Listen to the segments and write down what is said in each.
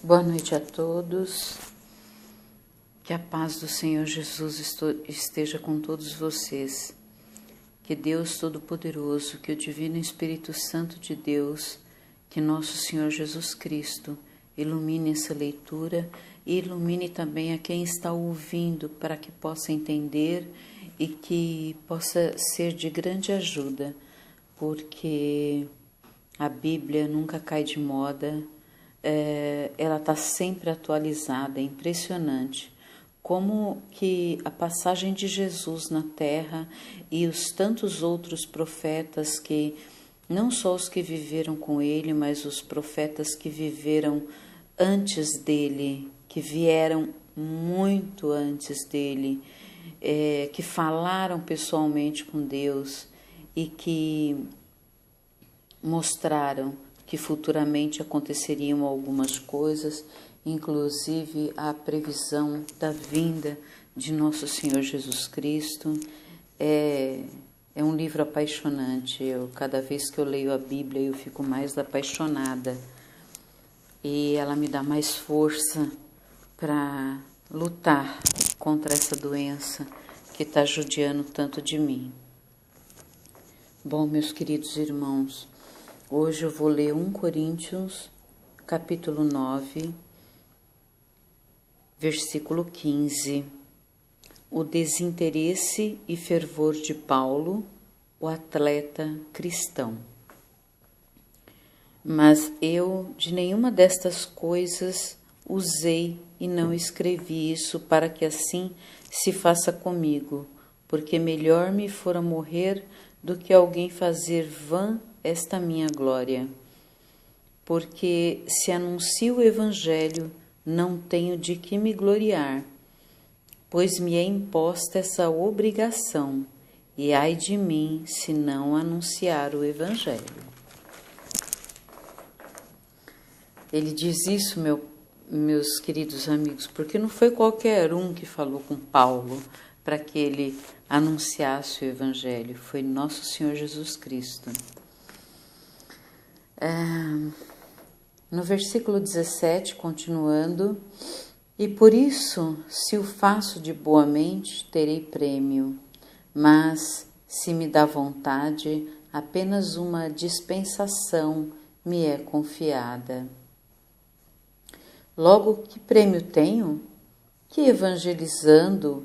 Boa noite a todos, que a paz do Senhor Jesus esteja com todos vocês, que Deus Todo-Poderoso, que o Divino Espírito Santo de Deus, que nosso Senhor Jesus Cristo ilumine essa leitura e ilumine também a quem está ouvindo para que possa entender e que possa ser de grande ajuda, porque a Bíblia nunca cai de moda. Ela está sempre atualizada, é impressionante como que a passagem de Jesus na Terra e os tantos outros profetas que, não só os que viveram com ele, mas os profetas que viveram antes dele, que vieram muito antes dele, que falaram pessoalmente com Deus e que mostraram que futuramente aconteceriam algumas coisas, inclusive a previsão da vinda de nosso Senhor Jesus Cristo. É um livro apaixonante. Cada vez que eu leio a Bíblia, eu fico mais apaixonada. E ela me dá mais força para lutar contra essa doença que está judiando tanto de mim. Bom, meus queridos irmãos, hoje eu vou ler 1 Coríntios, capítulo 9, versículo 15. O desinteresse e fervor de Paulo, o atleta cristão. Mas eu de nenhuma destas coisas usei e não escrevi isso para que assim se faça comigo, porque melhor me fora morrer do que alguém fazer vã esta minha glória. Porque se anuncio o Evangelho, não tenho de que me gloriar, pois me é imposta essa obrigação, e ai de mim se não anunciar o Evangelho. Ele diz isso, meus queridos amigos, porque não foi qualquer um que falou com Paulo para que ele anunciasse o Evangelho, foi nosso Senhor Jesus Cristo. No versículo 17, continuando, e por isso, se o faço de boa mente, terei prêmio, mas se me dá vontade, apenas uma dispensação me é confiada. Logo, que prêmio tenho? Que evangelizando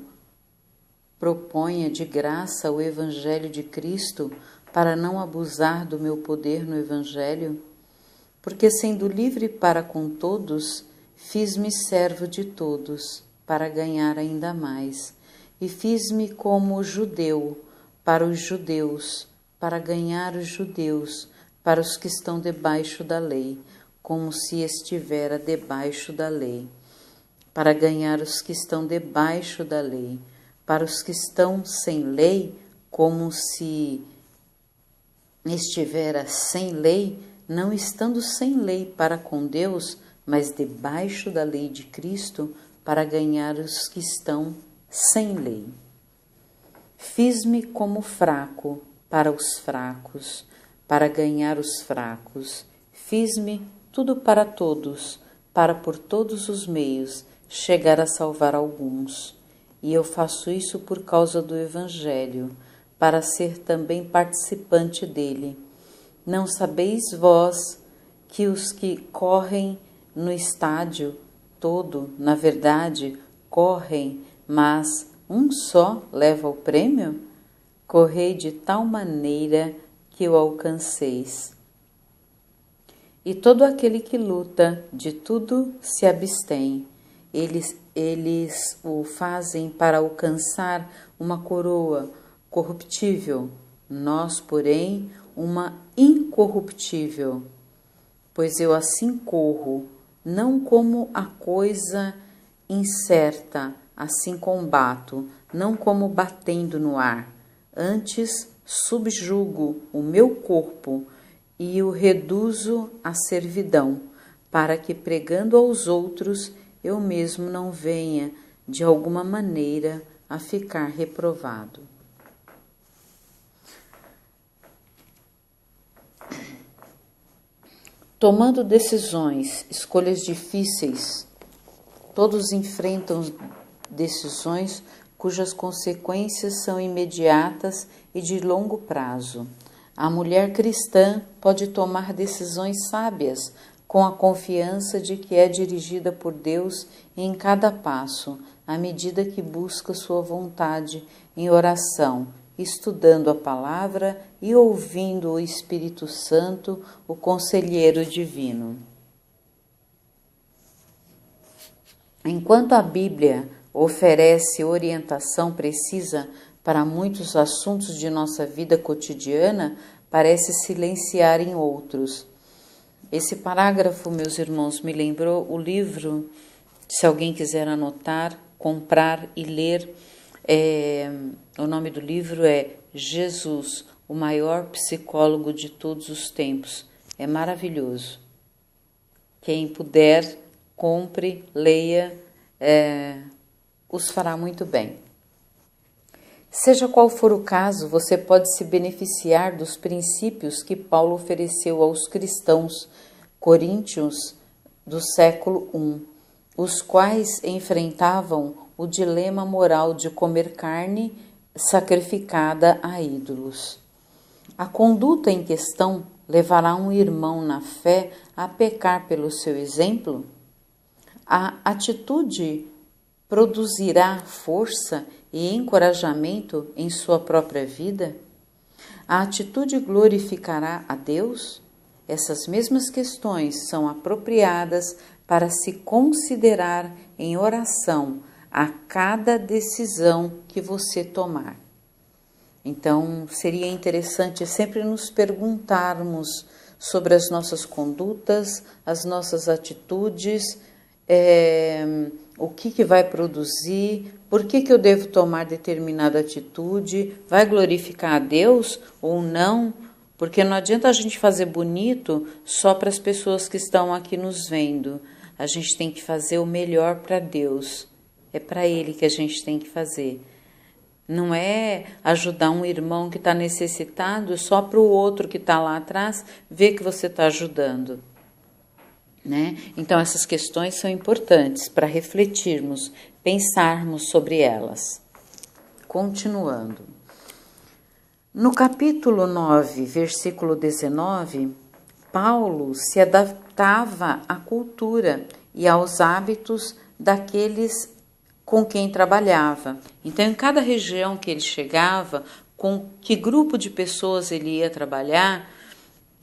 proponha de graça o Evangelho de Cristo para não abusar do meu poder no Evangelho? Porque, sendo livre para com todos, fiz-me servo de todos, para ganhar ainda mais. E fiz-me como judeu, para os judeus, para ganhar os judeus, para os que estão debaixo da lei, como se estivera debaixo da lei, para ganhar os que estão debaixo da lei, para os que estão sem lei, como se estivera sem lei, não estando sem lei para com Deus, mas debaixo da lei de Cristo, para ganhar os que estão sem lei. Fiz-me como fraco para os fracos, para ganhar os fracos. Fiz-me tudo para todos, para por todos os meios chegar a salvar alguns. E eu faço isso por causa do Evangelho, para ser também participante dele. Não sabeis vós que os que correm no estádio todo, na verdade, correm, mas um só leva o prêmio? Correi de tal maneira que o alcanceis. E todo aquele que luta, de tudo se abstém. Eles o fazem para alcançar uma coroa corruptível, nós, porém, uma incorruptível. Pois eu assim corro, não como a coisa incerta, assim combato, não como batendo no ar. Antes subjugo o meu corpo e o reduzo à servidão, para que, pregando aos outros, eu mesmo não venha, de alguma maneira, a ficar reprovado. tomando decisões, escolhas difíceis. Todos enfrentam decisões cujas consequências são imediatas e de longo prazo. A mulher cristã pode tomar decisões sábias com a confiança de que é dirigida por Deus em cada passo, à medida que busca sua vontade em oração, estudando a palavra e ouvindo o Espírito Santo, o conselheiro divino. Enquanto a Bíblia oferece orientação precisa para muitos assuntos de nossa vida cotidiana, parece silenciar em outros. Esse parágrafo, meus irmãos, me lembrou o livro, se alguém quiser anotar, comprar e ler, o nome do livro é Jesus, o maior psicólogo de todos os tempos. É maravilhoso. Quem puder, compre, leia, os fará muito bem. Seja qual for o caso, você pode se beneficiar dos princípios que Paulo ofereceu aos cristãos coríntios do século I, os quais enfrentavam o dilema moral de comer carne sacrificada a ídolos. A conduta em questão levará um irmão na fé a pecar pelo seu exemplo? A atitude produzirá força e encorajamento em sua própria vida? A atitude glorificará a Deus? Essas mesmas questões são apropriadas para se considerar em oração a cada decisão que você tomar. Então, seria interessante sempre nos perguntarmos sobre as nossas condutas, as nossas atitudes, o que vai produzir, por que eu devo tomar determinada atitude, vai glorificar a Deus ou não? Porque não adianta a gente fazer bonito só para as pessoas que estão aqui nos vendo. A gente tem que fazer o melhor para Deus. É para Ele que a gente tem que fazer. Não é ajudar um irmão que está necessitado só para o outro que está lá atrás ver que você está ajudando. Né? Então, essas questões são importantes para refletirmos, pensarmos sobre elas. Continuando. No capítulo 9, versículo 19, Paulo se adaptava à cultura e aos hábitos daqueles com quem trabalhava. Então, em cada região que ele chegava, com que grupo de pessoas ele ia trabalhar,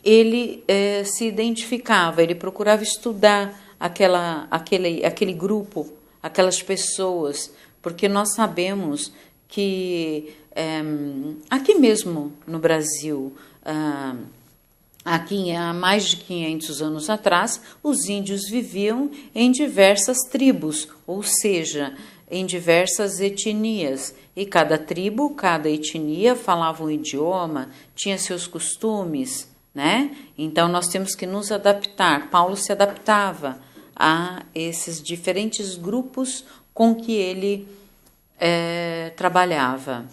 ele se identificava, ele procurava estudar aquele grupo, aquelas pessoas, porque nós sabemos que aqui mesmo no Brasil, aqui há mais de 500 anos atrás, os índios viviam em diversas tribos, ou seja, em diversas etnias, e cada tribo, cada etnia falava um idioma, tinha seus costumes, né? Então nós temos que nos adaptar. Paulo se adaptava a esses diferentes grupos com que ele trabalhava.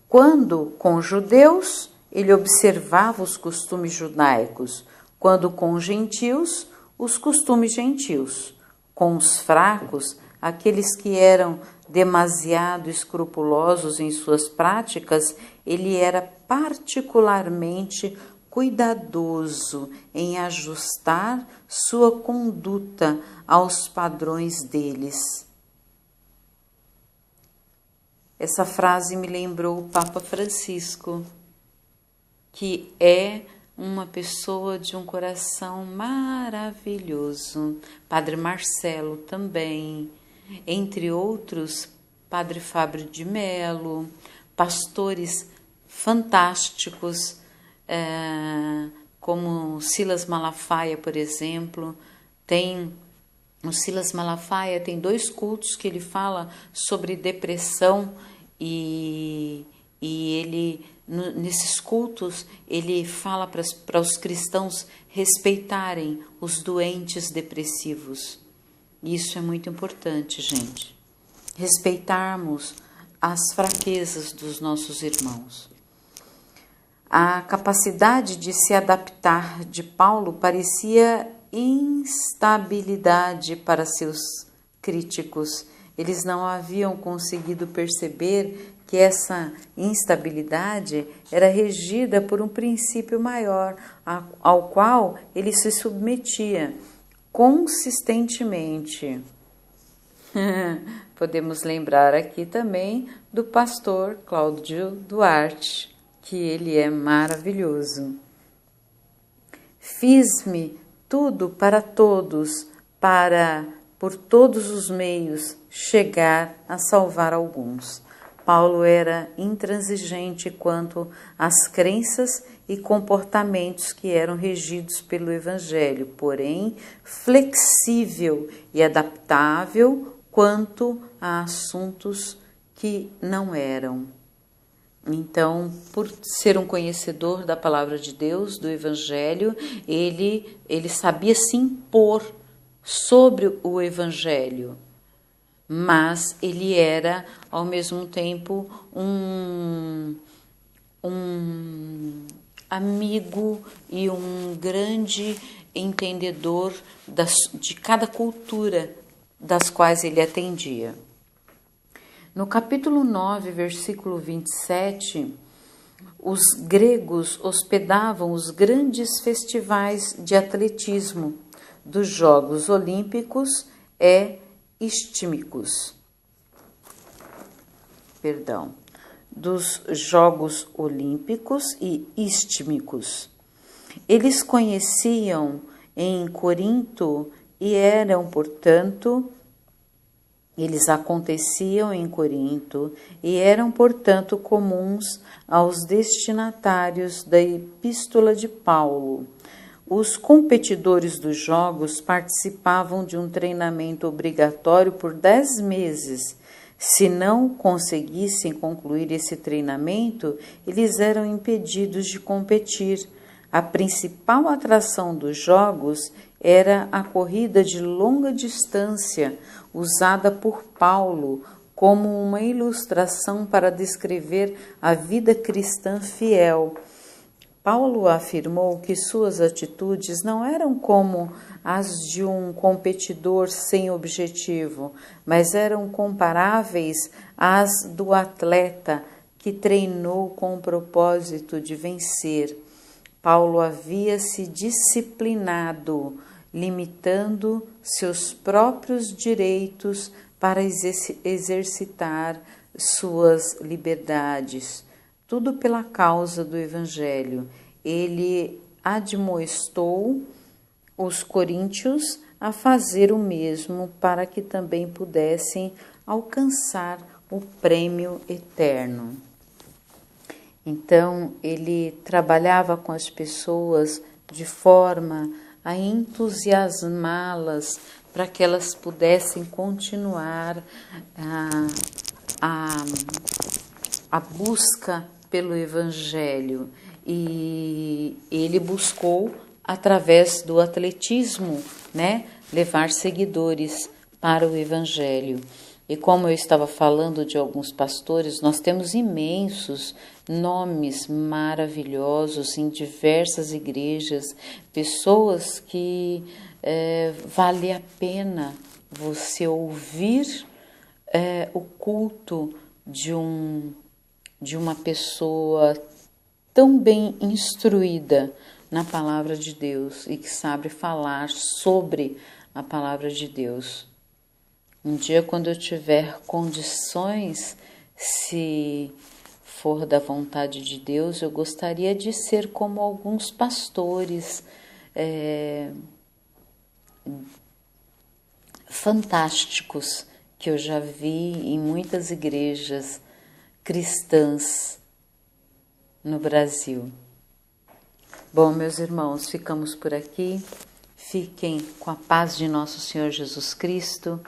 Quando com judeus, ele observava os costumes judaicos, quando com gentios, os costumes gentios. Com os fracos, aqueles que eram demasiado escrupulosos em suas práticas, ele era particularmente cuidadoso em ajustar sua conduta aos padrões deles. Essa frase me lembrou o Papa Francisco, que é uma pessoa de um coração maravilhoso. Padre Marcelo também, entre outros, Padre Fábio de Mello, pastores fantásticos, como Silas Malafaia, por exemplo. O Silas Malafaia tem 2 cultos que ele fala sobre depressão e ele, nesses cultos, ele fala para os cristãos respeitarem os doentes depressivos. Isso é muito importante, gente. Respeitarmos as fraquezas dos nossos irmãos. A capacidade de se adaptar de Paulo parecia instabilidade para seus críticos. Eles não haviam conseguido perceber que essa instabilidade era regida por um princípio maior, ao qual ele se submetia consistentemente. Podemos lembrar aqui também do pastor Cláudio Duarte, que ele é maravilhoso. Fiz-me tudo para todos, para, por todos os meios, chegar a salvar alguns. Paulo era intransigente quanto às crenças e comportamentos que eram regidos pelo Evangelho, porém flexível e adaptável quanto a assuntos que não eram. Então, por ser um conhecedor da palavra de Deus, do Evangelho, ele sabia se impor sobre o Evangelho, mas ele era, ao mesmo tempo, um amigo e um grande entendedor de cada cultura das quais ele atendia. No capítulo 9, versículo 27, os gregos hospedavam os grandes festivais de atletismo dos Jogos Olímpicos e Istímicos. Dos Jogos Olímpicos e Istímicos. Eles conheciam em Corinto e eram, portanto, eles aconteciam em Corinto e eram, portanto, comuns aos destinatários da Epístola de Paulo. Os competidores dos Jogos participavam de um treinamento obrigatório por 10 meses. Se não conseguissem concluir esse treinamento, eles eram impedidos de competir. A principal atração dos Jogos era a corrida de longa distância, usada por Paulo como uma ilustração para descrever a vida cristã fiel. Paulo afirmou que suas atitudes não eram como as de um competidor sem objetivo, mas eram comparáveis às do atleta que treinou com o propósito de vencer. Paulo havia se disciplinado, limitando seus próprios direitos para exercitar suas liberdades, tudo pela causa do Evangelho. Ele admoestou os coríntios a fazer o mesmo para que também pudessem alcançar o prêmio eterno. Então, ele trabalhava com as pessoas de forma a entusiasmá-las para que elas pudessem continuar a busca pelo Evangelho. E ele buscou, através do atletismo, levar seguidores para o Evangelho. E como eu estava falando de alguns pastores, nós temos imensos nomes maravilhosos em diversas igrejas, pessoas que vale a pena você ouvir o culto de uma pessoa tão bem instruída na palavra de Deus e que sabe falar sobre a palavra de Deus. Um dia, quando eu tiver condições, se for da vontade de Deus, eu gostaria de ser como alguns pastores fantásticos que eu já vi em muitas igrejas cristãs no Brasil. Bom, meus irmãos, ficamos por aqui. Fiquem com a paz de nosso Senhor Jesus Cristo.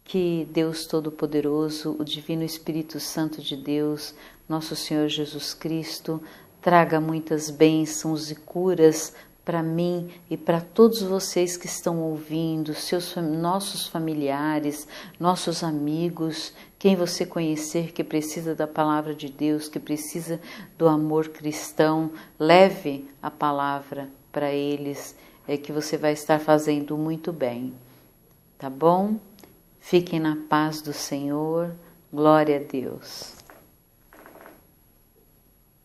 Que Deus Todo-Poderoso, o Divino Espírito Santo de Deus, nosso Senhor Jesus Cristo, traga muitas bênçãos e curas para mim e para todos vocês que estão ouvindo, nossos familiares, nossos amigos, quem você conhecer que precisa da palavra de Deus, que precisa do amor cristão, leve a palavra para eles, que você vai estar fazendo muito bem. Tá bom? Fiquem na paz do Senhor. Glória a Deus.